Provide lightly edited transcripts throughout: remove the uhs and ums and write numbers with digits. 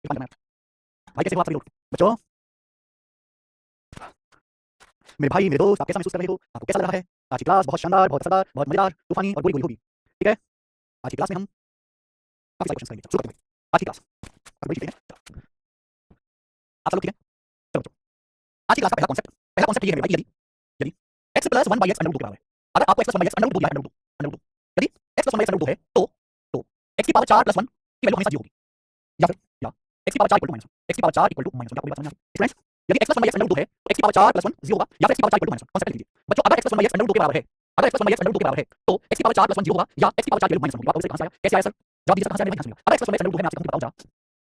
भाई कैसे हो आप सभी लोग? बच्चों, मेरे भाई, मेरे दोस्त, आप कैसा महसूस कर रहे हो? आपको कैसा लग रहा है? आज की क्लास बहुत शानदार, बहुत असरदार, बहुत मजेदार, तूफानी और पूरी होगी। ठीक है, आज की क्लास में हम काफी सारे क्वेश्चन करेंगे। शुरू करते हैं आज की क्लास। आप बड़ी ठीक है? आप सब लोग ठीक है? चलो बच्चों, आज की क्लास का पहला कॉन्सेप्ट ये है मेरे भाई, यदि यदि x plus one by x under root के बराबर है। अगर आपको x plus one by x under root दिया है, अंडर रूट यदि x plus one by x under root है तो x की पावर 4 प्लस 1 की वैल्यू हमेशा 0 होगी, या x की power 4 equal to minus 1, x की पावर 4 इक्वल टू माइनस 1। क्या पूरी बात समझ में आ रही है स्टूडेंट्स? यदि x plus one by x under root है तो x की पावर 4 प्लस 1 0 होगा, या फिर x की power 4 equal to minus 1। Concept लीजिए बच्चों, अगर x plus one by x under root के बराबर है, अगर x plus one by x under root के बराबर है तो x की पावर 4 प्लस 1 0 होगा, या x की पावर 4 इक्वल टू माइनस 1 होगा। आप कहां से आया, कैसे आया सर? जवाब दीजिए, कहां से आया? नहीं समझ। अगर x plus one by x under root है, मैं आपसे बताऊं जरा,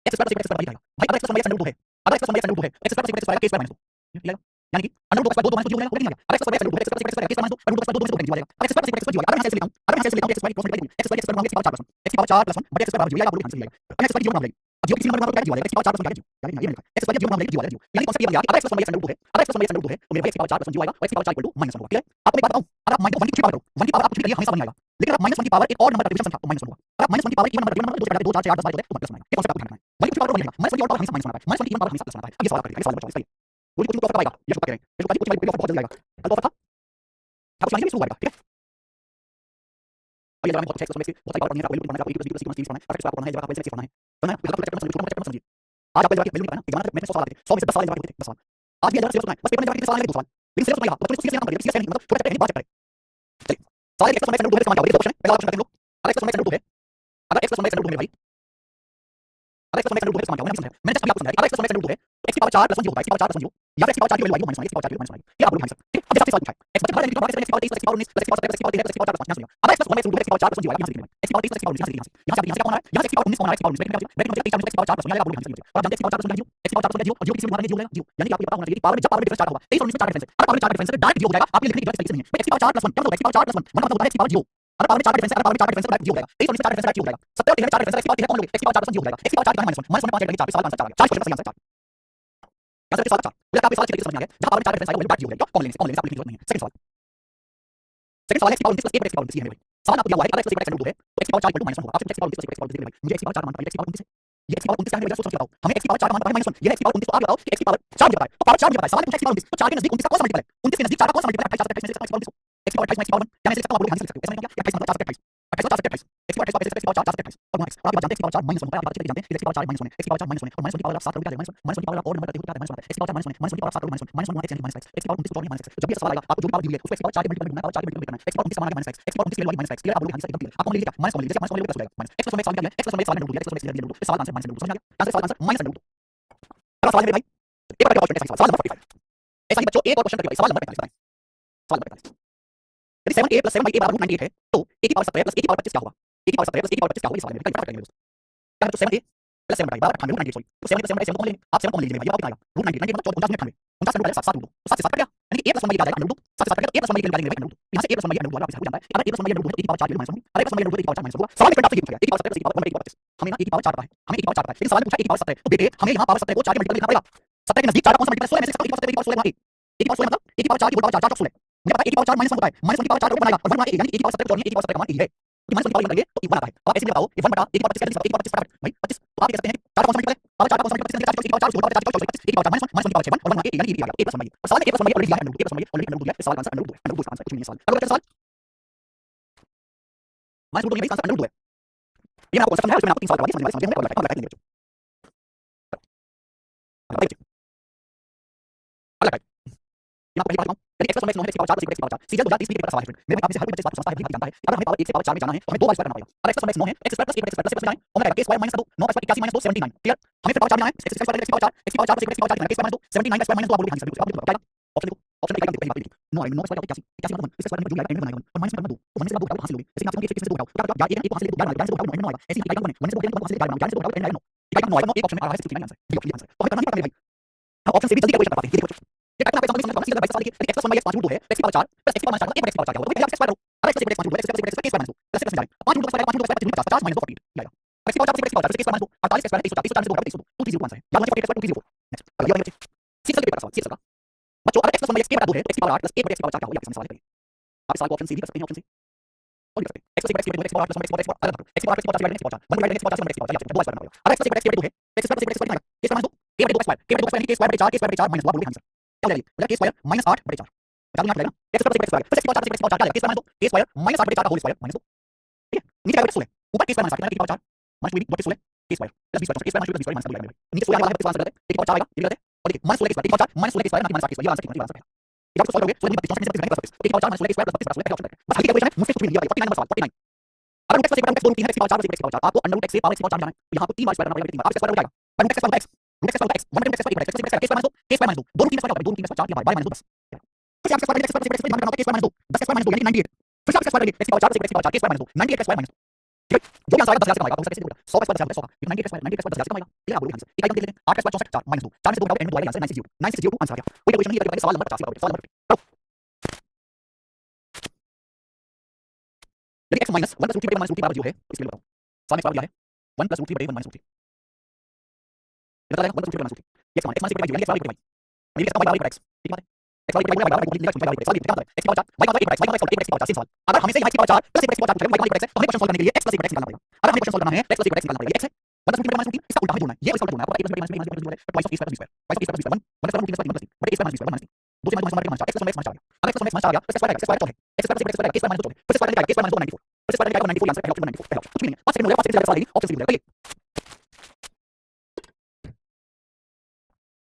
x square plus x square आएगा भाई। अगर x plus one by x under root है, अगर x plus one by x under root है, x square plus x square का स्क्वायर माइनस 2, ये आएगा। यानी कि अंडर रूट का स्क्वायर 2 माइनस 2 हो जाएगा, अगर x plus one by x under root है, x प्लस x स्क्वायर का स्क्वायर माइनस 2, अंडर रूट का स्क्वायर 2 माइनस 2 हो जाएगा। अगर x square plus x square 0 अगर मैं ऐसे लिखता हूं, अगर मैं ऐसे लिखता हूं, x square cross multiply x square x की पावर 4 प्लस 1, x की पावर 4 प्लस 1 बटे x स्क्वायर बराबर 0 आएगा। आप लोग ध्यान से लिखिएगा। अगर x स्क्वायर 0 बराबर अब 0 किसी नंबर बराबर क्या 0 आएगा, x की पावर 4 प्लस 1 क्या 0, यानी ये लिखा x स्क्वायर 0 बराबर 0 आएगा 0। यानी कॉन्सेप्ट ये बन गया कि अगर x plus one by x under root है, अगर x plus one by x under root है तो मेरे भाई x की पावर 4 प्लस 1 0 आएगा और x की पावर 4 इक्वल टू माइनस 1 होगा। ठीक है, आपको एक बात बताऊं, अगर आप माइनस 1 की कुछ भी पावर करो, 1 की पावर आप कुछ भी करिए हमेशा बन आएगा, लेकिन आप माइनस 1 की पावर एक और नंबर का डिवीजन संख्या तो माइनस 1 होगा। अगर माइनस 1 की पावर एक नंबर का डिवीजन नंबर 2 से घटाते 2 4 6 8 10 12 तो प्लस बनेगा। ये कॉन्सेप्ट आपको ध्यान रखना है। 1 की कुछ पावर बन जाएगा, माइनस 1 की और पावर हमेशा माइनस 1 आता है, माइनस 1 की पावर हमेशा प्लस आता है। अब ये सवाल करेंगे, सवाल बताओ, इसलिए पूरी कुछ तो आएगा, ये सब करेंगे, ये कुछ बहुत जल्दी आएगा। कल तो था आपको समझ में शुरू होगा। ठीक है, और ये जरा मैं बहुत अच्छे से बहुत सारी बात पढ़नी है, आपको बनाना है, आपको ईक्वल सी पढ़ना है, अगर आपको पढ़ना है, जरा आपको ऐसे पढ़ना है, तो मैं बिल्कुल चेक करना शुरू समझिए। आज आपको जरा वैल्यू निकालना है, एग्जाम में 100 सवाल आते थे, 100 में से 10 सवाल जवाब होते थे, 10 सवाल। आज भी जरा सिर्फ सुनना है, बस पेपर में जरा सवाल आएंगे 2 सवाल, लेकिन सिर्फ सुनना है, बच्चों को सीरियस काम करिए, सीरियस नहीं, मतलब थोड़ा चेक करेंगे, बात चेक करें। चलिए, सवाल x plus one by x under root है, इसका मतलब क्या होगा? ये 2 क्वेश्चन है, पहला क्वेश्चन करते हैं हम लोग। अगर x plus one by x under root है, अगर x plus one by x under root है भाई, अगर x plus one by x under root है इसका मतलब क्या होगा? मैंने जस्ट अभी आपको समझाया, अगर x plus one by x under root है तो x की पावर 4 प्लस 1 0 होगा, x की पावर 4 प्लस 1 0, या फिर x की पावर 4 की वैल्यू आएगी माइनस 1, x की पावर 4 की वैल्यू माइनस 1 आएगी। ये आप लोग ध्यान से, ठीक है। अब जैसे सवाल पूछा है, x बच्चे बाहर निकलो, x की पावर 23 x की पावर 19 x की पावर 17 x की पावर 13 x की पावर 4 प्लस 5 यहाँ से। अब x plus one by x under root है, x की पावर 4 प्लस 1 0 आएगा, यहाँ से लिखिए, x की पावर 23 x की पावर 19 यहाँ से लिखिए, यहाँ से कौन आ रहा है? यहाँ से x की पावर 19 कौन आ रहा है? x की पावर 19 ब्रैकेट में x की पावर 4 प्लस 1 आएगा, आप लोग ध्यान से लिखिए। और जानते हैं x की पावर 4 प्लस 1 0, x की पावर 4 प्लस 1 0 और 0 किसी भी बाहर नहीं 0 आएगा 0, यानी कि आपको पता होना चाहिए कि पावर में जब पावर डिफरेंस 4 होगा 23 और 19 में 4 डिफरेंस है, अगर पावर में 4 डिफरेंस है डायरेक्ट 0 हो जाएगा। आपके लिखने की जरूरत नहीं है, x की पावर 4 प्लस 1 क्या मतलब x की पावर 4 प्लस 1 मतलब होता है x की पावर 0। अगर पावर में 4 डिफरेंस है, अगर पावर में 4 डिफरेंस है डायरेक्ट 0 हो जाएगा, 23 और 19 में 4 डिफरेंस डायरेक्ट 0 हो जाएगा, 70 और 4 डिफरेंस है, x की पावर 3 है कौन लोगे, x की पावर 4 प्लस 1 0 हो जाएगा, x की पावर 4 कितना है माइनस 1, माइनस 1 में 5 जाएगा, 4 सवाल आंसर 4 4 क्वेश्चन का आंसर 4 यहाँ से सवाल 4 मुझे आपको सवाल समझ में आ गया, जहां पावर में 4 डिफरेंस आएगा वो डायरेक्ट 0 हो जाएगा, कौन लेंगे आपको लिखने की जरूरत नहीं है। सेकंड सवाल है x की पावर 19 प्लस 1 x की पावर 19 है भाई। सवाल आपको दिया हुआ है अगर x plus 1 x under root है तो x की पावर 4 इक्वल टू माइनस 1 होगा। आपसे x की पावर 19 प्लस 1 x की पावर 19 भाई, मुझे x की पावर 4 मान पता है, x की पावर 19 है, ये x की पावर 19 क्या है मेरे सोच बताओ, हमें x की पावर 4 मान पता है माइनस 1, ये x की पावर 19 तो आप बताओ कि x की पावर 4 मुझे पता है, तो पावर 4 मुझे पता है, सवाल पूछा x की पावर 19 तो 4 के नजदीक 19 का कौन सा मल्टीपल है, 19 के नजदीक 4 का कौन सा मल्टीपल है, 28 27 28 में x की पावर 28 x की पावर 1 क्या मैं लिख सकता हूं, आप लोग ध्यान से लिख सकते हो, ऐसा नहीं क्या 28 मतलब 4 28 28 x की पावर 28 x की पावर 4 28 और 1 और आप जानते हैं x की पावर 4 माइनस 1 होता है, आप जानते हैं x की पावर 4 माइनस 1 x की पावर 4 माइनस 1 और माइनस 1 की पावर 7 करोगे क्या जाएगा, माइनस 1 की पावर और नंबर करते हो क्या माइनस 1 x की पावर 4 माइनस 1 माइनस 1 की पावर 7 करोगे minus 1 minus 1 x minus x x की पावर 29 माइनस x जब भी सवाल आएगा आपको जो भी पावर दी है उसको x की पावर 4 के मल्टीपल में पावर 4 के मल्टीपल करना है, x की पावर 29 माइनस x x की पावर 29 की वैल्यू माइनस x क्लियर, आप लोग ध्यान से एकदम क्लियर, आप कौन लीजिए क्या माइनस कौन लीजिए, माइनस कौन लीजिए प्लस हो जाएगा माइनस x प्लस 1 सवाल क्या है, x प्लस 1 सवाल में x प्लस 1 रूट सवाल आंसर माइनस रूट समझ आ गया, आंसर सवाल आंसर माइनस रूट। अगला सवाल है भाई, एक बार क्या क्वेश्चन है, सवाल नंबर 45 ऐसा ही बच्चों एक और क्वेश्चन करके सवाल नंबर 45 बताएं, सवाल नंबर 45 यदि 7a प्लस 7 बराबर 98 है तो a की पावर 17 प्लस a की पावर 25 क्या होगा, a की पावर 17 प्लस a की पावर 25 क्या होगा, इस सवाल में फटाफट करेंगे दोस्तों। क्या है तो 7a प्लस 7 बराबर 98 98 सॉरी, तो 7 प्लस 7 कौन लेंगे आप, 7 कौन लीजिए भाई, ये आप कितना आएगा रूट 98 98 मतलब 49 98 49 7 7 7 से 7 कट गया, यानी कि a प्लस 1 आ जाएगा अंडर रूट 7 से 7 कट गया, a प्लस 1 निकालेंगे भाई अंडर रूट, यहां से a प्लस 1 अंडर रूट वाला आप जानता है, अगर a प्लस 1 अंडर रूट है तो a की पावर 4 माइनस 1, अगर a प्लस 1 अंडर रूट है तो a की पावर 4 माइनस 1 होगा। सवाल में करंट आपसे ये पूछा गया a की पावर 17 प्लस a की पावर 1 a की पावर 25, हमें ना a की पावर 4 पता है, हमें a की पावर 4 पता है, लेकिन सवाल में पूछा a की पावर 17 तो बेटे हमें यहां पावर 17 को 4 के मल्टीपल लिखना पड़ेगा, 17 के नजदीक 4 का कौन सा मल्टीपल 16 में से 16 की पावर 17 की पावर 16 मतलब a की पावर 4 की पावर 4 4 16 मुझे पता है a की पावर 4 माइनस 1 होता है, माइनस 1 की पावर 4 बनाएगा और 1 बनाएगा यानी a की पावर 17 को जोड़िए, a की पावर 17 का मान a है, तो माइनस 1 की पावर लगाइए तो 1 आता है। अब आप ऐसे बताओ ये 1 बटा a की पावर 25 कैसे, a की पावर 25 फटाफट भाई 25 तो आप कह सकते हैं 4 कौन सा मल्टीपल है, पावर 4 कौन सा मल्टीपल है, 4 की पावर 4 की पावर 4 25 a की पावर 4 माइनस 1 की पावर 6 1 और 1 यानी कि a प्लस 1 और सवाल में a प्लस 1 ऑलरेडी दिया है, a plus 1 already under root दिया है, सवाल आंसर अंडर रूट आंसर कुछ नहीं है सवाल। अगला सवाल माइनस रूट नहीं आंसर अंडर रूट है, ये मैं आपको समझाया, उसमें आपको 3 सवाल करवा दिए, समझ में और लगाएंगे बच्चों। अगला टाइप मैं आपको पहली बात बताऊं, यदि x प्लस 1 x की पावर 4 प्लस x की पावर 4 सीधे 2 30 का सवाल है, मेरे भाई आप में से हर कोई बच्चे इस बात को समझता है, भी जानता है, अगर हमें पावर 1 से पावर 4 में जाना है तो हमें 2 बार स्क्वायर करना पड़ेगा, अगर x प्लस 1 है x square plus 1 x square plus जाए और मेरा k square minus 2 9 square 81 minus 2 79 clear, हमें फिर पावर 4 में जाना है x स्क्वायर x की पावर 4 x की पावर 4 प्लस x की पावर 4 k स्क्वायर माइनस 2 79 का स्क्वायर माइनस 2 आप लोग ध्यान से आप बताओ ऑप्शन देखो, ऑप्शन देखो पहली बात देखिए 9 9 स्क्वायर 81 81 मतलब 1 इसका स्क्वायर में जो आएगा 1 बनाएगा और माइनस करना 2 तो माइनस करना 2 हासिल होगी, इसलिए मैं आपसे 1 से 2 घटाओ क्या यार एक हां से 2 यार से 2 घटाओ 9 आएगा, ऐसे इकाई बने माइनस 2 के मतलब हासिल इकाई बना 2 घटाओ 10 आएगा 9 इकाई 9 आएगा, एक ऑप्शन में आ रहा है 69 आंसर ये आंसर तो हमें करना नहीं पड़ता भाई, हम ऑप्शन से भी जल्दी क्वेश्चन कर पाते हैं, ये देखो ये टाइप आपके सामने सीधा बाईस सवाल लिखिए, x प्लस 1 x 5 रूट 2 है x की पावर 4 प्लस x की पावर 4 1 x की पावर 4 क्या होगा, तो x स्क्वायर करो, अगर x प्लस 1 x 5 रूट है x plus 1 x 5 plus x minus 2 plus x plus 5 root square 5 root square 50 minus 2 40 आएगा, x की पावर 4 x की power 4 x minus 2 48 x square 23 40 से 2 2 आंसर है, या 1 x 2 नेक्स्ट अगला बच्चे सीधा के पेपर सवाल सीधा बच्चों, अगर x प्लस 1 x के बराबर 2 है तो x की पावर 8 प्लस 1 x की पावर 4 क्या होगा, ये सवाल करिए आप इस सवाल को ऑप्शन सी भी कर सकते हैं, ऑप्शन सी और लिख सकते हैं x प्लस 1 x की पावर 4 प्लस x की पावर 4 अलग x की पावर 4 x की पावर 4 1 x की पावर 4 1 x की पावर 4 x की पावर 4 दो बार करना पड़ेगा, अगर x प्लस 1 x की पावर 2 है x square plus x square कितना आएगा k स्क्वायर माइनस 2 k बटे 2 x स्क्वायर k बटे 2 x स्क्वायर माइनस 1 क्या हो जाएगा k स्क्वायर माइनस 8 बटे 4 बचा दूंगा यहाँ x square plus x square plus x power 4 क्या आएगा k स्क्वायर माइनस 8 बटे 4 का होल स्क्वायर माइनस 2 ठीक है नीचे आएगा 16 ऊपर k स्क्वायर माइनस 8 कितना माइनस 2 बटे 16 k square plus b square minus 2 minus 2 नीचे 16 आने वाला है तो आंसर करते हैं k पावर 4 आएगा ये करते हैं और देखिए minus 16 k square minus 16 k square minus 8 ये आंसर कितना आंसर है ये आप सॉल्व करोगे 16 32 से k power 4 minus 16 k square plus 32 option है बस हल्की कैलकुलेशन है मुझसे कुछ भी नहीं दिया 49 नंबर सवाल 49 अगर x प्लस 1 दो रूट 3 है x power 4 plus x power 4 आपको अंडर रूट x से पावर x पावर 4 जाना है तो यहां आपको 3 बार स्क्वायर करना पड़ेगा 3 बार आप स्क्वायर हो जाएगा पर root x square root x square x 1 x square x square minus 2 दो रूट 3 स्क्वायर दो रूट 3 स्क्वायर 4 बाय माइनस 2 बस फिर आप square x square x square k square minus 2 10 square minus 2 यानी 98 फिर आप स्क्वायर करेंगे x power 4 plus x power 4 k square minus 2 98 x square minus 2 ठीक है जो भी आंसर आएगा 10 से कमाएगा आप कैसे बोलते 100 स्क्वायर 10 होगा 98 स्क्वायर 98 स्क्वायर 10 से कमाएगा ये आप बोलोगे आंसर एक आइटम ले लेते हैं 8 स्क्वायर 64 माइनस 2 4 से 2 घटाओ एंड में आएगा आंसर 9602 आंसर आ गया कोई क्वेश्चन नहीं है सवाल नंबर 85 सवाल नंबर यदि x minus 1 plus root 3 minus root 3 बराबर 0 है तो इसके लिए बताओ सामने सवाल दिया है 1 प्लस रूट 3 माइनस रूट 3 ये बता देगा 1 plus root 3 minus root 3 x minus 1 y बराबर x बराबर x ठीक बात है x वाई बराबर बराबर लिखा है बराबर सवाल लिखा है x power 4 y power 1 x y power 1 x power 4 सवाल अगर हमें से x power 4 plus x power 4 पूछा है y पावर 1 x है तो हमें क्वेश्चन सॉल्व करने के लिए x प्लस 1 x निकालना पड़ेगा अगर हमें क्वेश्चन सॉल्व करना है x प्लस 1 x निकालना पड़ेगा x है 1 प्लस रूट 3 माइनस रूट 3 इसका उल्टा हमें जोड़ना है ये इसका उल्टा जोड़ना है आपको a plus b minus b minus b twice of a square plus b square twice of a square plus b square 1 1 plus 3 but a square minus b square minus 2 से minus x plus 1 x minus 4 अगर x plus 1 x minus 4 आ गया तो x square आएगा x square आएगा x square plus 1 x square आएगा k square minus 2 फिर square आएगा 94 फिर स्क्वायर आएगा 94 आंसर पहला ऑप्शन 94 कुछ भी नहीं 5 सेकंड हो गया 5 सेकंड लगा सवाल ऑप्शन सी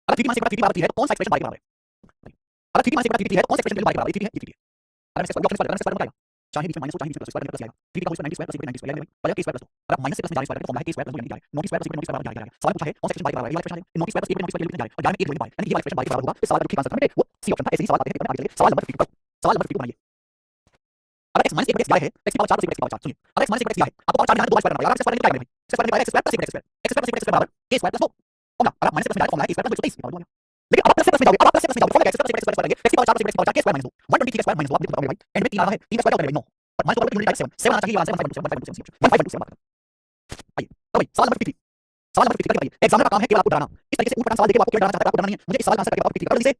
अगर 3 माइनस 1 बराबर 3 है तो कौन सा एक्सप्रेशन बराबर है अगर 3 माइनस 1 बराबर 3 है तो कौन सा एक्सप्रेशन बराबर है 3 है 3 है अगर मैं इसका ऑप्शन स्क्वायर आएगा चाहे बीच में माइनस हो चाहे बीच में प्लस स्क्वायर प्लस आएगा 3 का whole square 90 square plus 90 square बजाय k स्क्वायर प्लस 2 अगर माइनस से प्लस में जा रहा है स्क्वायर का फॉर्मूला है k स्क्वायर प्लस 2 यानी नॉट स्क्वायर प्लस 90 स्क्वायर जाएगा सवाल पूछा है कौन सा एक्सप्रेशन बराबर है ये एक्सप्रेशन है नॉट स्क्वायर प्लस 90 स्क्वायर जाएगा और जाने में 1 बाय यानी ये एक्सप्रेशन बराबर होगा इस सवाल का ठीक आंसर हमें वो सी ऑप्शन था ऐसे ही सवाल आते हैं आगे चलिए सवाल नंबर 52 सवाल नंबर 52 बनाइए अगर x माइनस 1 बटे x है x power 4 plus x power 4 सुनिए अगर x माइनस 1 बटे x है आपको पावर 4 जाना है 2 बार स्क्वायर करना पड़ेगा अगर x स्क्वायर क्या है भाई x square x square plus x square x square बराबर k स्क्वायर प्लस 2 फॉर्मूला अगर माइनस प्लस में जाए फॉर्मूला है k स्क्वायर प्लस 223 बराबर लेकिन अब प्लस में जाओगे अब प्लस में जाओगे फॉर्मूला x स्क्वायर x करेंगे x power 4 plus x power 4 k square minus 2 123 square minus 2 आप देखो भाई एंड में 3 आ रहा है 3 का स्क्वायर क्या करेंगे 9 पर माइनस 2 यूनिट 7 आना चाहिए आंसर 1527 आइए तो भाई सवाल नंबर 53 सवाल नंबर 53 करिए एग्जामिनर का काम है केवल आपको डराना इस तरीके से ऊट पटांग सवाल देके आपको क्या डराना चाहता है आपको डराना नहीं है मुझे इस सवाल का आंसर करके आपको 53 करो जल्दी से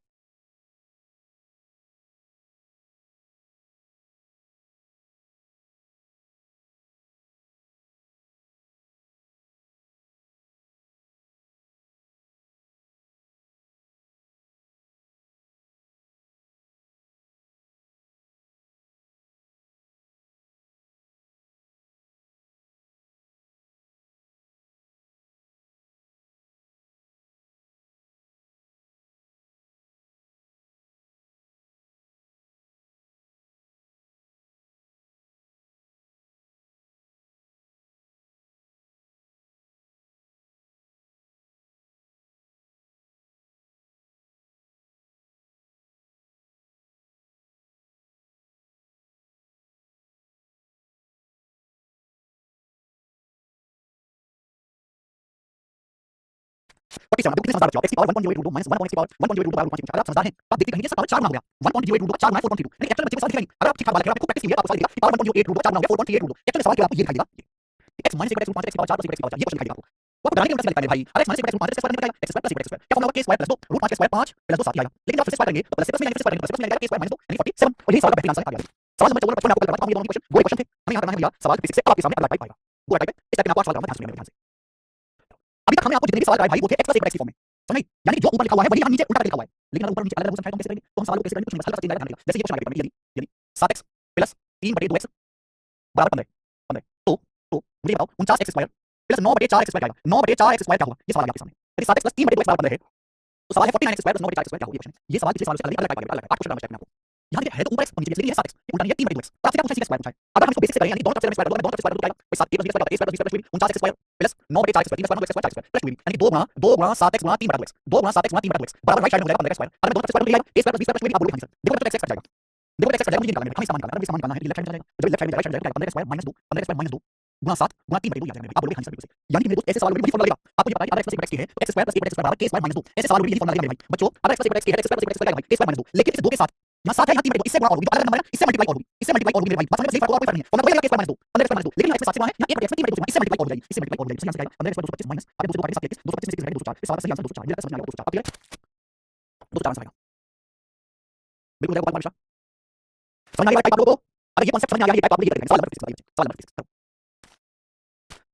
पट्टी से कितने समझदार बच्चे x की पावर 1.08 माइनस 1 की पावर 1.08 बराबर 5 अगर आप समझदार हैं आप देखते कहेंगे सब 4 गुना हो गया 1.08 4 माइनस 4.32 लेकिन एक्चुअल बच्चे को सवाल दिखेगा नहीं अगर आप ठीक ठाक वाला आपको प्रैक्टिस की है आपको सवाल दिखेगा पावर 1.08 4 गुना हो गया 4.38 एक्चुअल सवाल के आपको ये दिखाई देगा x माइनस 1 5 x की पावर 4 प्लस x की पावर 4 ये क्वेश्चन दिखाई देगा आपको डराने के लिए लिखा है भाई अरे minus 1 5 x square x square plus x square क्या formula k square plus 2 root 5 square 5 plus 2 7 आएगा लेकिन जब स्क्वायर करेंगे तो प्लस में स्क्वायर करेंगे प्लस में k स्क्वायर माइनस 2 यानी 47 और यही सवाल का बेहतरीन आंसर आ गया सवाल नंबर 54 आपको करवाता हूं ये दोनों क्वेश्चन दो क्वेश्चन थे हमें यहां करना है भैया सवाल फिजिक्स से अब आपके सामने अगला टाइप आएगा पूरा टाइप है इस टाइप में आपको सवाल करना है ध्यान से अभी तक हमने आपको जितने भी सवाल कराए भाई वो थे x प्लस 1 की फॉर्म में समझ यानी जो ऊपर लिखा हुआ है वही यहां नीचे उल्टा लिखा हुआ है लेकिन अगर ऊपर नीचे अलग अलग क्वेश्चन है तो हम कैसे करेंगे तो हम सवाल को कैसे करेंगे कुछ मसला चेंज आएगा जैसे ये क्वेश्चन आएगा यदि 7x प्लस 3/2x बराबर 15 तो मुझे बताओ 49x square plus 9/4x square क्या आएगा 9/4x स्क्वायर क्या होगा ये सवाल है आपके सामने यदि 7x प्लस 3/2x बराबर 15 है तो सवाल है 49x square plus 9/4x square क्या होगा ये क्वेश्चन ये सवाल पिछले सवाल से अलग टाइप का अलग 8 क्वेश्चन नंबर चेक आपको यहां देखिए है तो ऊपर x और नीचे ये 7x ये उल्टा नहीं है 3/2x तो आपसे क्या पूछा है स्क्वायर पूछा है अगर हम इसको बेसिक से करें यानी दोनों तरफ से स्क्वायर दोनों तरफ से स्क्वायर आएगा तो 7 plus 20 square 49x square plus 9/4x square 3 square 9x square plus यानी 2 गुना 7x गुना 3/2x 2 गुना 7x गुना 3/2x बराबर राइट साइड में हो जाएगा 15 स्क्वायर अगर दोनों तरफ स्क्वायर ले जाएगा a square plus b square plus आप बोलोगे आंसर देखो तो x कट जाएगा देखो x कट जाएगा मुझे निकालना है हमें समान निकालना है समान निकालना है लेफ्ट साइड में जाएगा जब लेफ्ट साइड में राइट साइड में जाएगा 15 स्क्वायर माइनस 2 15 स्क्वायर माइनस 2 गुना 7 गुना 3/2 आ जाएगा आप बोलोगे आंसर बिल्कुल सही यानी मेरे दोस्त ऐसे सवाल में भी फॉर्मूला लगेगा आपको ये पता है अगर x प्लस x है तो x square plus a plus x बराबर k स्क्वायर माइनस 2 ऐसे सवाल में भी यही फॉर्मूला लगेगा भाई बच्चों अगर x प्लस x है तो x स्क्वायर प्लस x बराबर k स्क्वायर माइनस 2 लेकिन इस 2 के साथ यहाँ 7 है यहाँ 3/2 इससे गुणा और होगी तो अलग नंबर है इससे मल्टीप्लाई और होगी इससे मल्टीप्लाई और होगी मेरे भाई बस समझ में कोई फर्क नहीं है फॉर्मूला वही लगेगा k square minus 2 15 square minus 2 लेकिन x 7 से गुणा है यहाँ 1/x में 3/2 इससे मल्टीप्लाई और हो जाएगी इससे मल्टीप्लाई और हो जाएगी इससे आंसर आएगा 15 स्क्वायर 225 माइनस आगे 2 काटेंगे 7 225 में 204 इस सवाल का सही आंसर 204 ये समझ में आएगा 204 क्लियर 204 आंसर आएगा बिल्कुल जवाब बात समझ आ गया टाइप आप लोगों को अगर ये कांसेप्ट समझ आ गया ये टाइप आप लोग ये करेंगे सवाल नंबर 25 सवाल नंबर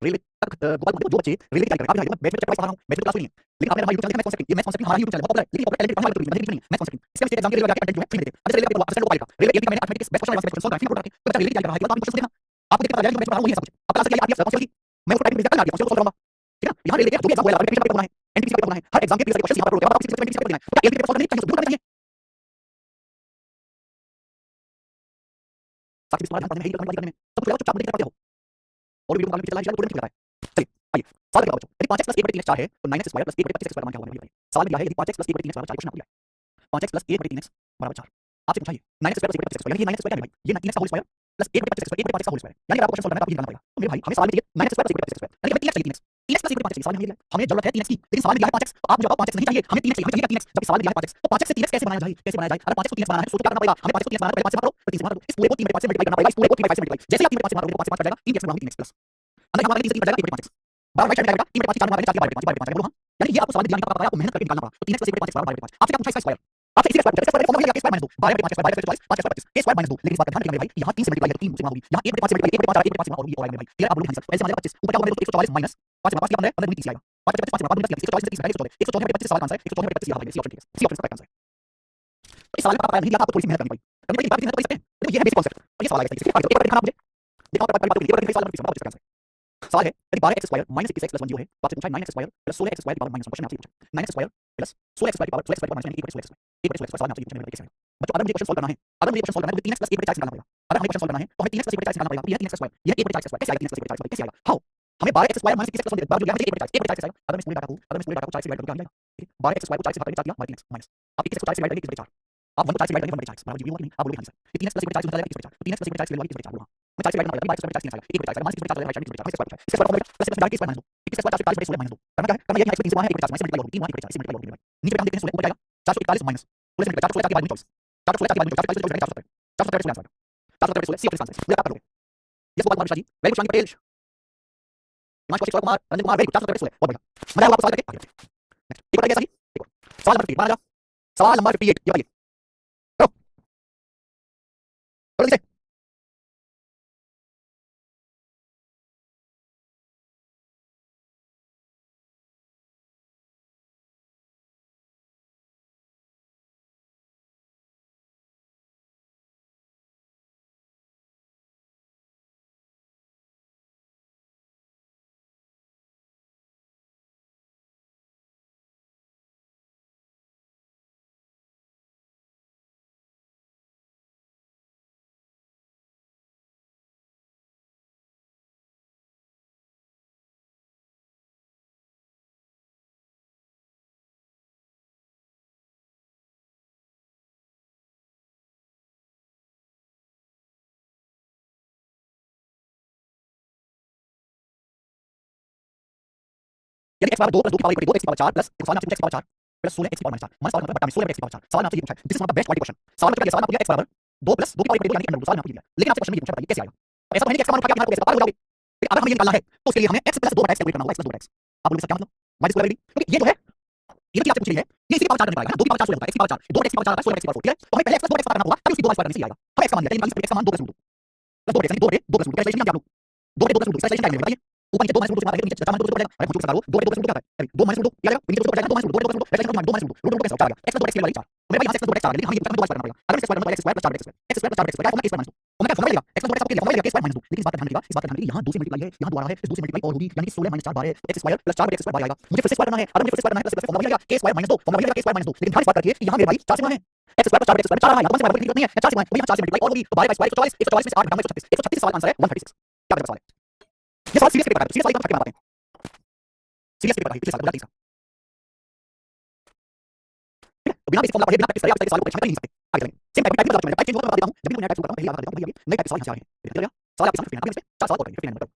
25 रेलवे तक गोपाल जो बच्चे रेलवे की तैयारी कर रहे हैं, आप बैच में चैप्टर पढ़ा रहा हूं, बैच में क्लास नहीं है, लेकिन आपने हमारा यूट्यूब चैनल मैथ्स कॉन्सेप्ट, ये मैथ्स कॉन्सेप्ट हमारा यूट्यूब चैनल बहुत पॉपुलर है, लेकिन पॉपुलर टैलेंटेड पढ़ाने वाले तो नहीं है, मैथ्स कॉन्सेप्ट इसके एग्जाम के लिए जाके कंटेंट जो है फ्री में देते हैं। अब जैसे रेलवे के असिस्टेंट लोको पाएगा, रेलवे के मैंने मैथमेटिक्स बेस्ट क्वेश्चन वाला सॉल्व करके तो बच्चा रेलवे की तैयारी कर रहा है, तो आप क्वेश्चन देखना, आपको देख के पता चल जाएगा कि मैं पढ़ा रहा हूं, वही है सब कुछ। अब क्लास के लिए आप कॉन्सेप्ट मैं उसको टाइपिंग भेजकर कर दिया, सॉल्व करूंगा, ठीक है। यहां रेलवे के जो भी एग्जाम होगा एप्लीकेशन पेपर होना है, एनटीपीसी पेपर होना है, हर एग्जाम के प्रीवियस क्वेश्चन यहां पर होगा, आप किसी एनटीपीसी पेपर देना है, तो क्या एलपी पेपर सॉल्व करने चाहिए, दूर करना चाहिए। साथ ही तुम्हारा ध्यान पढ़ने में, करने में सब कुछ चुपचाप देख के पढ़ते हो और वीडियो निकालने चला है पूरा ठीक रहता है। चलिए आइए सवाल देखो बच्चों, यदि 5x + 1/3x 4 है तो 9x² + 1/25x² बराबर क्या होगा, ये बताइए। सवाल में दिया है यदि 5x + 1/3x बराबर 4 क्वेश्चन आपको दिया है, 5x + 1/3x बराबर 4 आपसे पूछा ये 9x² + 1/25x², यानी ये 9x² क्या है भाई, ये 9x का whole square plus 1/25x², 1/5x का होल स्क्वायर, यानी अगर आपको क्वेश्चन सॉल्व करना है तो ये निकालना पड़ेगा। तो मेरे भाई हमें सवाल में चाहिए 9x² + 1/25x², यानी हमें 3x चाहिए, 3x 3x + 1/25 सवाल में दिया है, हमें जरूरत है 3x की, लेकिन सवाल में दिया है 5x, तो आप मुझे बताओ 5x नहीं चाहिए, हमें 3x चाहिए, हमें चाहिए 3x, जब सवाल में दिया है 5x, तो 5x से 3x कैसे बनाया जाए, कैसे बनाया जाए। अगर 5x को 3x बनाना है तो क्या करना पड़ेगा, हमें 5x को 3x बनाना है, पहले 5 से भाग करो, फिर 3 से भाग दो, इस पूरे को 3/5 से मल्टीप्लाई करना पड़ेगा, इस पूरे को 3/5 से मल्टीप्लाई, जैसे ही आप 3/5 से भाग दोगे तो 5 से 5 कट जाएगा, 3x में 3x प्लस अंदर हमारा 3 से 3 कट जाएगा 1/5x बार राइट साइड में जाएगा 3/5 4 में 4/5 बोलो हां, यानी ये आपको सवाल में दिया नहीं पता, आपको मेहनत करके निकालना पड़ा। तो 3x + 1/5 बराबर 12/5 आपसे क्या पूछा इसका स्क्वायर, आपसे इसी का स्क्वायर पूछा, इसका फॉर्मूला क्या है, स्क्वायर -2 12/5 5 + 45 5 + 25 लेकिन इस बात का ध्यान रखिएगा मेरे भाई, यहां 3 से मल्टीप्लाई है तो 3 गुना होगी, यहां 1/5 से मल्टीप्लाई 1/5 1/5 और ये और आएगा मेरे भाई, क्लियर आप लोग ध्यान से ऐसे मान 25 ऊपर क्या होगा मेरे 144 माइनस 5 में 5 किया 15 15 आएगा 5 + 25 5 में 5 144 से 30 114 114/25 सवाल का आंसर है, 114/25 यहां सी ऑप्शन ठीक है, सी ऑप्शन करेक्ट आंसर है। तो इस सवाल का पता नहीं दिया आपको थोड़ी सी मेहनत करनी पड़ी, करनी पड़ी, मेहनत कर सकते हैं, तो ये है बेसिक कांसेप्ट और ये सवाल आएगा इसके बाद एक बार दिखाना मुझे, देखो पर बात को सवाल नंबर 30 आंसर सवाल है यदि 12x² - 21x + 1 0 है तो आपसे पूछा 9x² + 16x² की पावर -1 क्वेश्चन आपसे पूछा 9x² + 16x² की पावर 16x² की पावर -1 1/16x सवाल आपसे पूछने में कैसे है बच्चों। अगर मुझे क्वेश्चन सॉल्व करना है, अगर मुझे क्वेश्चन सॉल्व करना है तो 3x + 1/4 निकालना पड़ेगा, अगर हमें क्वेश्चन सॉल्व करना है तो हमें 3x + 1/4 निकालना पड़ेगा, ये 3x², यह 1/4x² कैसे आएगा, 3x + 1/4 कैसे आएगा, हाउ हमें 12x² - 30x + 1 बार जो गया मुझे 1/4 कैसे आएगा, अगर मैं इस पूरे डाटा को 4 से डिवाइड करूं क्या आएगा, 12x² को 4 से भाग करके 4 दिया 3x माइनस आप 21 को 4 से डिवाइड करेंगे 1/4 आप 1 को 4 से डिवाइड करेंगे 1/4 बराबर जी होगा कि नहीं, आप बोलोगे हां सर, 3x + 1/4 निकाल जाएगा 1/4, तो 3x + 1/4 की वैल्यू 1/4 बोलो हां, मैं 4 से डिवाइड करना पड़ेगा 12x² 4 से 1/4 मान 1/4 राइट साइड 1/4 इसका स्क्वायर प्लस इसका डायरेक्ट स्क्वायर -2 इसका स्क्वायर 4 से 2 करना क्या है, करना ये है 3 से 1 है 1/4 में मल्टीप्लाई होगी 3 1 1/4 से मल्टीप्लाई होगी, नीचे पे हम देखते हैं 16 ऊपर जाएगा 441 माइनस 16 से 4 4 के बाद 24 4 4 के बाद 24 4 4 4 सी ऑप्शन आंसर मुझे आप कर लोगे yes Gopal Kumar ji very good Patel Himanshu Kaushik Kumar Ranjan Kumar very good 4 बहुत बढ़िया मजा आपको सवाल करके आगे नेक्स्ट एक और सही देखो सवाल नंबर 58 सवाल नंबर 58 ये बताइए करो करो जल्दी से यदि x बराबर 2 + 2 की पावर 2x की पावर 4 प्लस एक सवाल आपसे पूछा x की पावर 4 प्लस 16x की पावर -4 मान सवाल मतलब बटा में 16 x की पावर 4 सवाल आपसे ये पूछा है this is one of the best quality question सवाल में सवाल आपको दिया x बराबर 2 + 2 की पावर 2 यानी अंडर रूट सवाल आपको दिया लेकिन आपसे क्वेश्चन ये पूछा बताइए कैसे आएगा। अब ऐसा तो है नहीं कि x का मान उठा के आपको कैसे पता हो जाओगे, लेकिन अगर हमें ये निकालना है तो उसके लिए हमें x + 2 x कैलकुलेट करना होगा, x + 2 x आप लोग इसका क्या मतलब माइनस स्क्वायर रेडी, क्योंकि ये जो है ये चीज आपसे पूछ रही है ये इसी की पावर 4 करने पाएगा ना 2 की पावर 4 होता है x की पावर 4 2x की पावर 4 16x की पावर 4 ठीक है, तो हमें पहले x + 2x पता करना होगा तभी उसकी 2 स्क्वायर करने से आएगा। हमें x का मान दिया है x का मान 2 + 2 2 यानी 2 2 + 2 कैलकुलेशन क्या आप लोग 2 2 + 2 कैलकुलेशन क्या बताइए ऊपर नीचे 2 - 2 से नीचे नीचे 2 पड़ेगा अरे कुछ करो 2 2 क्या है 2 - 2 क्या आएगा नीचे 2 पड़ेगा 2 - 2 2 2 कैसे 2 - 2 2 कैसे आ गया x + 2x की वैल्यू 4 तो मेरे भाई यहां से x + 2x आ गया लेकिन हमें ये पूछना 2 करना पड़ेगा अगर x + 2 x + 4 x + 4 क्या होगा k² - 2 और मैं क्या फॉर्मूला लेगा x + 2x आपके लिए फॉर्मूला लेगा k² - 2 लेकिन इस बात का ध्यान रखिएगा इस बात का ध्यान रखिएगा यहां 2 से मल्टीप्लाई है यहां 2 आ रहा है इस 2 से मल्टीप्लाई और होगी यानी 16 - 4 12 x² + 4 x² बाहर आएगा मुझे फिर से स्क्वायर करना है अगर मुझे फिर से स्क्वायर करना है प्लस फॉर्मूला मिलेगा k² - 2 फॉर्मूला मिलेगा k² - 2 लेकिन ध्यान इस बात रखिए कि यहां मेरे भाई 4 से गुणा है x² + 4 x² 4 आ रहा है यहां से मल्टीप्लाई नहीं है 4 से गुणा है 4 से मल्टीप्लाई और होगी तो 12 का स्क्वायर 144 में से 8 घटाएंगे 136 सवाल आंसर है 136 क्या बचा सवाल है ये सवाल सीरियस पेपर का है सीरियस वाली बात हैं सीरियस पेपर का पिछले साल 2023 तो बिना बेसिक फॉर्मूला पढ़े बिना प्रैक्टिस करे आप सवाल को परीक्षा में कर नहीं सकते आगे चलेंगे सेम टाइप में टाइप चेंज होगा मैं बता देता हूं जब भी मैं टाइप शुरू करता हूं पहले आगे देता हूं नए टाइप सवाल यहां से आ रहे हैं ठीक है सवाल आपके सामने फिर चार सवाल और करेंगे फिर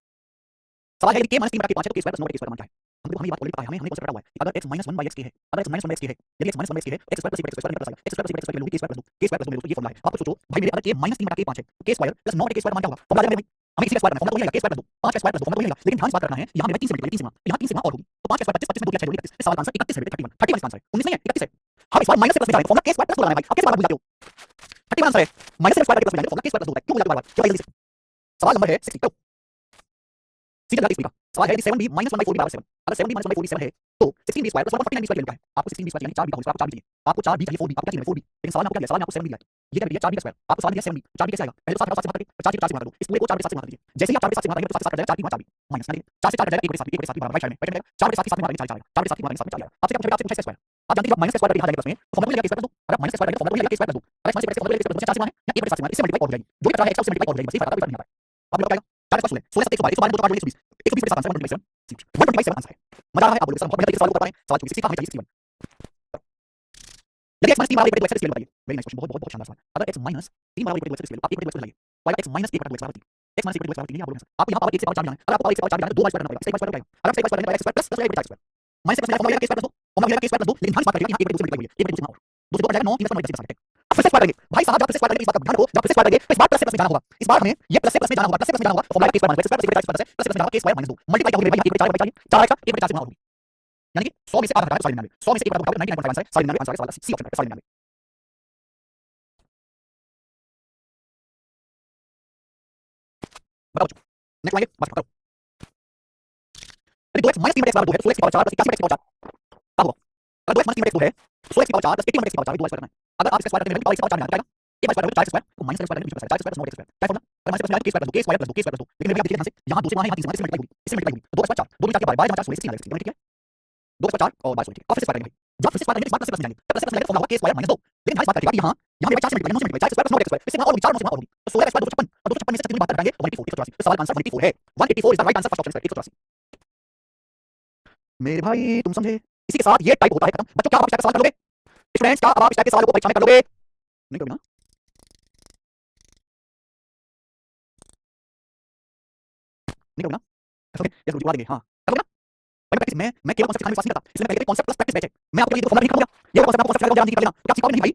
सवाल है यदि k - 3 बटा k 5 है तो k² + 9 k² मान क्या है हम ये बात ऑलरेडी पता है हमें कॉन्सेप्ट पता हुआ है अगर x - 1/x की है अगर x - 1/x की है यदि x - 1/x की है x² + 1/x² निकल जाएगा x² + 1/x² की वैल्यू k² + 2 k² + 2 ये फॉर्मूला है आपको सोचो भाई मेरे अगर k - 3 बटा k 5 है तो k² + 9 k² मान क्या होगा फॉर्मूला है हमें इसी का स्क्वायर करना है फॉर्मूला तो यही है k² + 2 5 का स्क्वायर + 2 फॉर्मूला तो यही है लेकिन ध्यान से बात करना है यहां मेरे 3 से मल्टीप्लाई 3 से गुणा यहां 3 से गुणा और होगी तो 5 का स्क्वायर 25 25 में 2 क्या चाहिए 31 इस सवाल का आंसर 31 है 31 31 आंसर है 19 नहीं है 31 है हम इस बार माइनस से प्लस में जा रहे हैं फॉर्मूला k² + 2 लगाना है भाई आप कैसे बार भूल जाते हो 31 आंसर है माइनस से स्क्वायर करके प्लस में जाएंगे फॉर्मूला k² + 2 होता है क्यों भूल जाते हो बार-बार क्या जल्दी से सवाल नंबर है 60 सीधे लगा 30 का सवाल है यदि 7b - 1/4b = 7, अगर 7b - 1/4b 7 है तो 16b² + 149b² क्या है? आपको 16b² यानी 4b का होल स्क्वायर, आपको 4b चाहिए, आपको 4b चाहिए 4b, आपको क्या चाहिए 4b, लेकिन सवाल में आपको क्या दिया? सवाल में आपको 7b दिया है, ये क्या दिया? 4b का स्क्वायर, आपको सवाल दिया 7b, 4b कैसे आएगा? पहले तो 7 हटाओ, 7 से भाग करके 4 की 4 से गुणा कर दो, इस पूरे को 4 के 7 से गुणा कर दीजिए, जैसे ही आप 4 के 7 से गुणा करेंगे तो 7 से 7 कट जाएगा, 4 की 4b माइनस, यानी 4 से 4 कट जाएगा, 1/7 बराबर राइट साइड में 4 के 7 के 7 गुणा करेंगे 4 4 4 के 7 की गुणा करेंगे 7 4 आपसे क्या पूछा? आपसे पूछा इसका स्क्वायर, आप जानते हैं जब माइनस का स्क्वायर यहाँ जाएगा प्लस में तो फॉर्मूला मिलेगा स्क्वायर कर दो, अगर माइनस का स्क्वायर करेंगे तो फॉर्मूला मिलेगा स्क्वायर कर दो, अगर माइनस का फॉर्मूला मिलेगा 4 से गुणा है या 1/7 से गुणा, इससे मल्टीप्लाई और हो जाएगी, जो भी बचा है एक्स्ट्रा उससे मल्टीप्लाई और हो जाएगी, बस ये फर्क आता है, नहीं आता है। अब लोग क्या आएगा? 4 का 16 16 7 112 112 120 120 के साथ आंसर 127 127 आंसर है। मजा आ रहा है? आप बोलोगे सर बहुत बढ़िया तरीके से सवाल को कर पाए, सवाल 64 हमें चाहिए 61। यदि x - 3 = 1/2 x इसकी वैल्यू बताइए, वेरी नाइस क्वेश्चन, बहुत बहुत बहुत शानदार सवाल। अगर x - 3 = 1/2 x इसकी वैल्यू आप 1/2 लगाइए, तो आएगा x - 1 = 2x बराबर 3, x - 1 = 2x बराबर 3 आप बोल सकते हैं, आपको यहाँ पावर 1 से पावर 4 मिला है, अगर आपको पावर 1 से पावर 4 मिला है 2 y स्क्वायर करना पड़ेगा, इसका स्क्वायर हो जाएगा, अगर इसका स्क्वायर करेंगे तो x स्क्वायर प्लस y बटा x स्क्वायर माइनस से प्लस फॉर्मूला मिलेगा k स्क्वायर प्लस 2, फॉर्मूला मिलेगा k स्क्वायर प्लस 2, लेकिन ध्यान से बात करिएगा यहाँ 1/2 से मल्टीप्लाई हुई है, 1/2 से गुणा और 2 से 2 कट जाएगा 9 3 + 9 = 10 फिर से स्क्वायर करेंगे भाई साहब, जब फिर से स्क्वायर करेंगे इस बात का ध्यान रखो, जब फिर से स्क्वायर करेंगे तो इस बार प्लस से प्लस में जाना होगा, इस बार हमें ये प्लस से प्लस में जाना होगा, प्लस से प्लस में जाना होगा, formula k square minus square plus 1/4 plus में जाना k स्क्वायर - 2 मल्टीप्लाई क्या होगी भाई, 1/4 4 का 1/4 से गुणा होगी, यानी कि 100 में से आधा हटाया तो 99, 100 में से 1/2 हटाया 99.5 आंसर है, 99 आंसर है, सवाल का सी ऑप्शन है 99। बताओ बच्चों, नेक्स्ट आएंगे बस करो। यदि 2x - 3 बटे x बराबर 2 है तो 16x की पावर 4 प्लस 81 बटे x की पावर 4 क्या होगा? अगर 2x - 3 बटे x 2 है तो 16x की पावर 4 प्लस 81 बटे x की पावर 4 ये 2 स्क्वायर करना है, अगर आप इसका स्क्वायर करते हैं तो पावर x की पावर 4 मिला जाएगा, ये बार स्क्वायर 4 स्क्वायर तो माइनस स्क्वायर करेंगे 4 स्क्वायर प्लस 9 x स्क्वायर क्या फॉर्मूला? अगर minus plus k square plus 2 k square plus 2 k square plus 2, लेकिन मेरे आप देखिए ध्यान से यहाँ 2 से वहां है, यहाँ 3 से वहां, इससे मल्टीप्लाई होगी, इससे मल्टीप्लाई होगी, 2 स्क्वायर 4 2 4 के बाद 12 16 16 आ जाएगा, ठीक है 2 स्क्वायर 4 और 12 16 और फिर से स्क्वायर करेंगे भाई, जब फिर से स्क्वायर करेंगे तो इस बार प्लस से प्लस में जाएंगे, तब प्लस से प्लस में जाएंगे तो फॉर्मूला होगा k स्क्वायर माइनस 2, लेकिन ध्यान से बात करिएगा कि यहाँ यहाँ मेरे 4 से मल्टीप्लाई 9 से multiply 4 square plus 9 x square इससे वहां और होगी 4 9 से वहां और होगी, तो 16 स्क्वायर 256 और 256 में से 3 बात करेंगे 184 184, तो सवाल का आंसर 184 है, 184 is the right answer first option है 184। मेरे भाई तुम समझे, इसी के साथ ये टाइप होता है खत्म। बच्चों क्या आप इस टाइप का सवाल कर लोगे? स्टूडेंट्स क्या आप इस टाइप के सवालों को परीक्षा में कर लोगे? नहीं करोगे ना? नहीं करोगे ना? करोगे? ये जरूर देंगे हाँ करोगे ना? भाई मैं प्रैक्टिस मैं केवल कॉन्सेप्ट सिखाने में विश्वास नहीं करता, इसलिए मैं कहता हूं कॉन्सेप्ट प्लस प्रैक्टिस बैच है, मैं आपके लिए फॉर्मूला नहीं लिखूंगा, ये कॉन्सेप्ट आपको कॉन्सेप्ट सिखाऊंगा, ध्यान दीजिए कर लेना, क्या सिखाओगे नहीं भाई,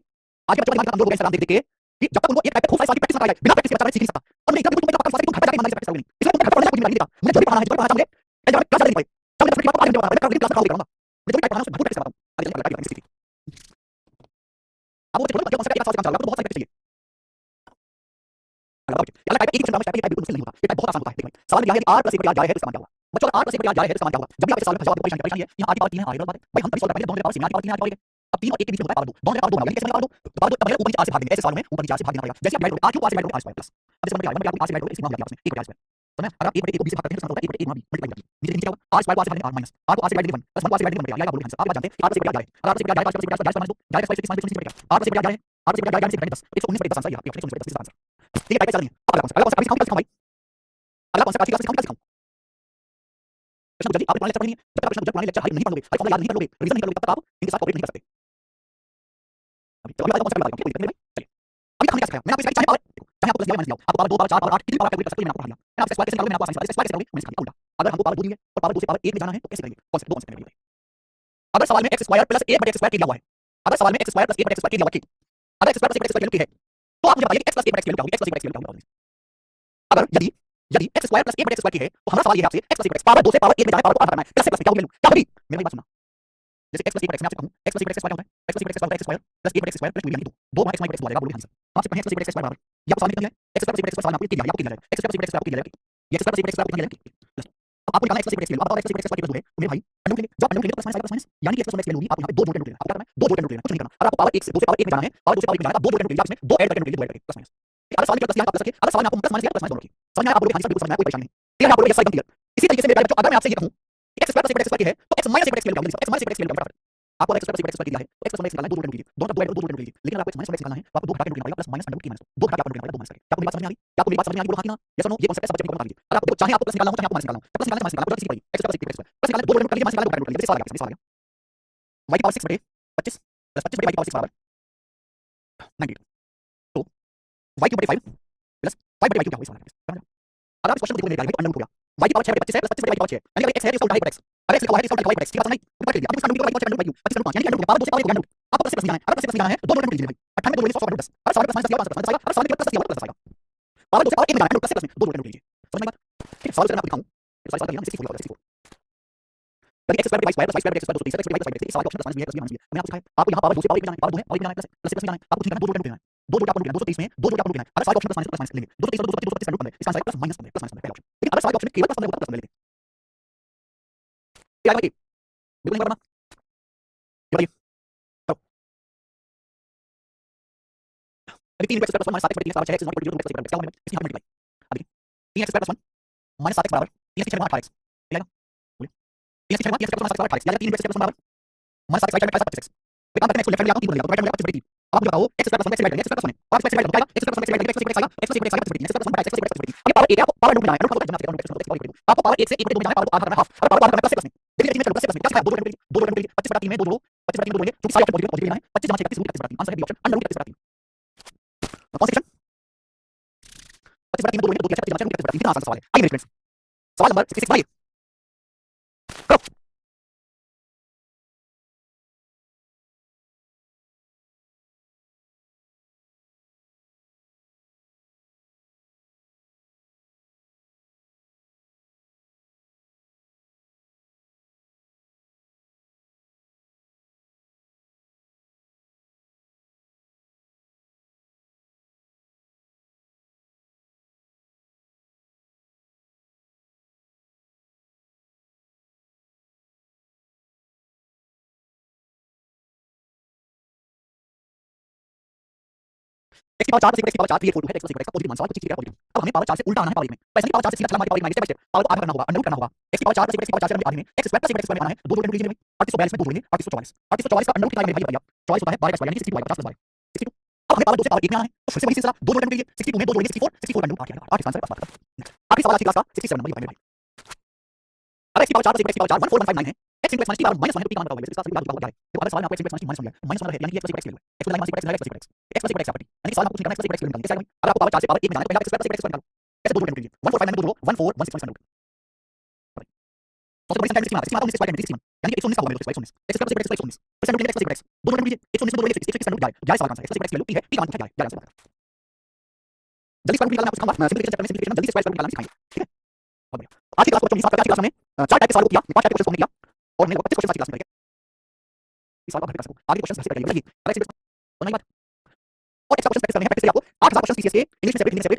आज के बच्चे बड़े कमजोर हो गए इंस्टाग्राम देख देख के कि जब तक उनको एक टाइप पे खूब सारी सवाल की प्रैक्टिस ना कराए बिना प्रैक्टिस के बच्चा सीख नहीं सकता, और नहीं कभी तुम घर पर जाके ईमानदारी से प्रैक्टिस करोगे नहीं, इसलिए तुम घर पर पढ़ने कोई नहीं देता, मुझे जो भी पढ़ाना है जो पढ़ाना चाहूंगे मैं जब क्लास नहीं पाई चाहूंगे तो क्लास में क्लास कराऊंगा, मैं जो भी टाइप पढ़ाना है उसमें भरपूर प्रैक्टिस कराता हूं, आगे चलकर लड़ाई करेंगे अब वो छोड़ो बच्चों कॉन्सेप्ट एक साथ से काम चल रहा है तो बहुत सारी प्रैक्टिस चाहिए। यार टाइप एक ही क्वेश्चन टाइप बिल्कुल मुश्किल नहीं होता, ये टाइप बहुत आसान होता है, देखो भाई सवाल यह है कि r + 1 = r है तो इसका मान क्या होगा? बच्चों अगर r + 1 = r है तो इसका मान क्या होगा? जब भी आप इस सवाल में फंसे हो आपको परेशानी है, यहाँ r की पावर 3 है, r बात है भाई हम तभी सॉल्व करेंगे, दोनों पावर 3 r की पावर 3 अब 3 और 1 के बीच में होता है पावर 2, दोनों पावर 2 यानी कैसे पावर 2 तो पावर 2 तब ऊपर नीचे r से भाग देंगे, ऐसे सवाल में ऊपर नीचे r से भाग देना पड़ेगा, जैसे आप डिवाइड करोगे r क्यूब r से डिवाइड करोगे r स्क्वायर प्लस अब जैसे मल्टीप्लाई r से डिवाइड करोगे इसकी मान आपस में 1 r स्क्वायर तो मैं अगर आप 1 बटे 1 को b से भाग करते हैं तो इसका मतलब होता है 1 बटे 1 मल्टीप्लाई करके नीचे नीचे क्या होगा r स्क्वायर को r से भाग देंगे r माइनस r को r से डिवाइड 1 प्लस 1 को r से डिवाइड 1 आएगा बोलो आंसर आप बात जानते हैं r + 1 = r है, अगर r + 1 = r है r + 1 = r माइनस 2 जाएगा स्क्वायर 36 माइनस 25 r + 1 = r है, r + 1 = r से 10 119 बटे 10 आंसर, ये आपके 119 बटे 10 आंसर, ठीक है टाइप चल रही है, अगला कौन सा अगला कौन सा भाई, अगला कौन सा आज का सिखाऊं कृष्ण गुजर जी आप पुराने लेक्चर पढ़ेंगे, जब तक आप कृष्ण गुजर पुराने लेक्चर नहीं पढ़ लोगे और फॉर्मूला याद नहीं कर लोगे, रिवीजन नहीं कर लोगे, तब तक आप इनके साथ कोऑपरेट नहीं कर सकते। अभी चलो अगला कौन सा करवा दूं, चलिए अभी हमने क्या सिखाया, मैंने आपको सिखाया चाहे पावर चाहे आपको प्लस दिया माइनस दिया, आपको पावर 2 पावर 4 पावर 8 कितनी पावर कैलकुलेट कर सकते हो मैंने आपको पढ़ा दिया, मैंने आपसे स्क्वायर कैसे निकालोगे मैंने आपको आसान सिखाया, स्क्वायर कैसे करोगे मैंने सिखाया उल्टा, अगर हमको पावर 2 दी है और पावर 2 से पावर 1 में जाना है तो कैसे करेंगे, कौन से दो कौन से करेंगे, अगर सवाल में x स्क्वायर प्लस 1 बटे x स्क्वायर दिया हुआ है, अगर सवाल में x स्क्वायर प्लस 1 बटे x स्क्वायर दिया हुआ है, अगर x स्क्वायर प्लस 1 बटे x स्क्वायर की है तो आप मुझे बताइए कि x प्लस 1 बटे x की वैल्यू क्या होगी, x प्लस 1 बटे x की वैल्यू क्या होगी, अगर यदि यदि x स्क्वायर प्लस 1 बटे x स्क्वायर की है तो हमारा सवाल ये है आपसे x प्लस 1 बटे x पावर 2 से पावर 1 में जाना है, पावर को आधा करना है, प्लस से प्लस क्या होगी वैल्यू क्या होगी, मेरी बात सुनना, जैसे x प्लस 1 बटे x मैं आपसे कहूं x प्लस 1 बटे x स्क्वायर क्या होता है, x प्लस 1 बटे x square x square plus 1 बटे x स्क्वायर प्लस 2 यानी 2 गुणा x माइनस 2 आ जाएगा, बोलो ध्यान से आपसे कहें x प्लस 1 बटे x स्क्वायर बराबर ये आपको सवाल में कितना है x प्लस 1 बटे x स्क्वायर सवाल में आपको कितना दिया जाएगा, x प्लस 1 बटे x आपको दिया जाएगा, ये x प्लस 1 बटे x आपको दिया जाएगा प्लस अब आपको निकालना x प्लस 1 बटे x अब x प्लस 1 बटे x स्क्वायर कितना है मेरे भाई अंडर लेंगे, जब अंडर लेंगे तो प्लस माइनस यानी कि x प्लस 1 होगी, आप यहां पे 2 जोड़ के लेना, आपको क्या करना है 2 जोड़ के लेना, कुछ नहीं करना, अगर आपको पावर 1 से 2 से पावर 1 में जाना है, पावर 2 से पावर 1 में जाना है, 2 जोड़ के लेना, इसमें 2 ऐड करके लेंगे, प्लस माइनस अगर सवाल में प्लस दिया आप प्लस रखिए, अगर सवाल में आपको प्लस माइनस दिया प्लस माइनस दोनों रखिए, समझ में आया आप बोलोगे हां सर बिल्कुल समझ में आया, कोई परेशानी नहीं, क्लियर आप बोलोगे यस एकदम क्लियर। इसी तरीके से मेरे बच्चों अगर मैं आपसे ये कहूं x स्क्वायर प्लस 1 बटे x स्क्वायर की है तो x माइनस 1 बटे x की वैल्यू क्या होगी, x माइनस 1 बटे x की वैल्यू फटाफट आपको x स्क्वायर प्लस 1 बटे x स्क्वायर दिया है तो x प्लस 1 निकालना है, 2 जोड़ के लीजिए, दोनों का 2 ऐड 2 जोड़ के लीजिए, लेकिन अगर आपको x माइनस 1 निकालना है तो आपको 2 घटा के पड़ेगा प्लस माइनस अंडर की माइनस 2 घटा के पड़ेगा 2 माइनस करके, क्या आपको मेरी बात समझ में आ रही, क्या आपको मेरी बात समझ में आ रही, बोलो हां कि ना यस और नो, ये कॉन्सेप्ट है सब बच्चे को बता दीजिए, अगर आपको चाहे आपको प्लस निकालना हो चाहे आपको माइनस निकालना हो, प्लस निकालना है माइनस निकालना x प्लस 1 बटे x प्लस निकालना 2 जोड़ कर लीजिए, माइनस निकालना 2 घटा कर लीजिए, सवाल आ गया y की पावर 6 बटे 25 प्लस 25 बटे y की पावर 6 बराबर 92 तो y क्यूब बटे 5 प्लस 5 बटे y क्यूब क्या होगा, सवाल आ गया, अगर आप इस क्वेश्चन को देखो अंडर रूट हो गया y की पावर 6 बटे 25 है प्लस 25 बटे y की पावर 6 यानी अगर x है तो इसका उल्टा है x, अगर x लिखा हुआ है तो इसका उल्टा y x, ठीक है समझ नहीं ऊपर कर दिया, अब इसका अंडर रूट y 25 यानी अंडर रूट पावर 2 से पावर 1 अंडर रूट, आपको प्लस से प्लस जाना है, अगर प्लस से प्लस जाना है तो 2 जोड़ कर लीजिए भाई 98 2 100 10, अगर सवाल में प्लस माइनस दिया हुआ प्लस आएगा, अगर सवाल में प्लस दिया हुआ प्लस आएगा, पावर 2 से पावर 1 में जाना है प्लस से प्लस में 2 जोड़ कर लीजिए, समझ में बात, ठीक है सवाल से मैं आपको दिखाऊं सवाल करिए ना 64 64 यदि x square plus y square plus y plus 230 x plus y plus सवाल ऑप्शन प्लस माइनस भी है मैंने आपको सिखाया, आपको यहां पावर 2 से पावर 1 में जाना है, पावर 2 है पावर 1 में जाना है प्लस से प्लस जाना है, आपको कुछ नहीं करना, 2 जोड़ देना है, 2 जोड़ आपको देना है 230 में 2 जोड़ आपको देना है, अगर सवाल ऑप्शन प्लस माइनस लेंगे 230 और 225 225 का रूट 15 इसका आंसर प्लस माइनस 15 लेकिन अगर सवाल ऑप्शन में केवल प्लस 15 होता है प्लस 15 लेते क्या है भाई? बिल्कुल नहीं करना। ये बताइए। करो। अभी 3 x square + 1 - 7x 3 = 6x is not equal to 2x + 7x। इसकी यहाँ मल्टीप्लाई। अभी 3x स्क्वायर + 1 - 7x बराबर 3x की 6 = 18x। मिलेगा? बोलिए। 3x की 6 = 3x स्क्वायर + 7x = 18x। यानी 3x स्क्वायर + 1 बराबर -7x राइट हैंड 25x। एक काम करते हैं, इसको लेफ्ट हैंड में ले आता हूँ, 3 बन जाएगा, तो राइट हैंड में 25 अब आप मुझे बताओ x स्क्वायर + 1 x डिवाइड करेंगे, x स्क्वायर + 1 है और x डिवाइड करेंगे x स्क्वायर + 1 x डिवाइड करेंगे x आएगा x square + 1 x square + 1 x square + 1 अब पावर 1 है, आपको पावर रूट में जाना है, रूट का जमा करेंगे आपको पावर 1 से 1 में 2 में जाना है, पावर आधा करना है हाफ और पावर आधा करना है प्लस में। देखिए 3 में चलो प्लस में क्या है 2 डिवाइड करेंगे 2 डिवाइड करेंगे 25/3 में 2 जोड़ो 25/3 में 2 जोड़ेंगे क्योंकि सारे ऑप्शन पॉजिटिव लेना है 25 जमा 6 31 रूट 25/3 आंसर है बी ऑप्शन अंडर रूट 25/3। कौन सेक्शन 25/3 में 2 जोड़ेंगे 2 की 25 जमा 6 रूट 25/3 कितना आसान सवाल है। आइए मेरे फ्रेंड्स सवाल नंबर 66 बताइए। करो। x की पावर 4 + x की पावर 4 3 4 2 है x + x का पॉजिटिव मान सवाल कुछ चीज का पॉजिटिव। अब हमें पावर 4 से उल्टा आना है पावर 1 में। वैसे नहीं पावर 4 से सीधा चला पावर 1 में स्टेप बाय स्टेप पावर को आधा करना होगा अंडर रूट करना होगा। x की पावर 4 + x की पावर 4 से आगे में x स्क्वायर + x स्क्वायर में आना है 2 जोड़ लीजिए भाई 3842 में 2 जोड़ेंगे 3844 3844 का अंडर रूट कितना है भाई 44 होता है 12 यानी 62 आएगा 50 + 12 62। अब हमें पावर 2 से पावर 1 में आना है तो फिर से वही सिलसिला 2 जोड़ लीजिए 62 में 2 जोड़ेंगे 64 64 का अंडर रूट 8 आएगा 8 आंसर है 5 आखिरी सवाल आज की क्लास का 67 नंबर ये भाई। अब x की पावर 4 + x की पावर 4 14159 है x * x - पावर -1 है तो p का मान बताओगे इसका सही बात क्या है। देखो अगर सवाल में आपको x * x - -1 दिया है -1 है यानी कि x = x ले लो x = -x x = x x + x property यानी सवाल में आपको निकालना x = x निकालना है। अगर आपको पावर 4 से पावर 1 में जाना है तो पहले आप x + x निकालो कैसे 2 जोड़ लीजिए 145 में 2 जोड़ो 14161 रूट सबसे बड़ी संख्या किसकी मात्रा 19 स्क्वायर यानी कि 119 का होगा मेरे दोस्तों 119 x + x = 119 तो सेंटर x + x 2 जोड़ लीजिए 119 में 2 जोड़ेंगे 121 रूट जाए सवाल का आंसर x + x ले लो p है p का मान क्या है जाए आंसर जल्दी स्क्वायर रूट निकालना आपको सिखाऊंगा सिंपलीफिकेशन चैप्टर में सिंपलीफिकेशन जल्दी से स्क्वायर रूट निकालना सिखाएंगे ठीक है। बहुत बढ़िया आज की क्लास को बच्चों के साथ आज की क्लास में 4 टाइप के सवालों को किया 5 टाइप के क्वेश्चन हमने किया और हमने 25 क्वेश्चन आज की क्लास में करेंगे इस सवाल का घर कर सकूं आगे क्वेश्चन कैसे करेंगे बताइए और एक्स्ट्रा क्वेश्चन प्रैक्टिस करने हैं प्रैक्टिस से आपको 8000 क्वेश्चन पीसीएस के इंग्लिश में सेपरेट हिंदी में सेपरेट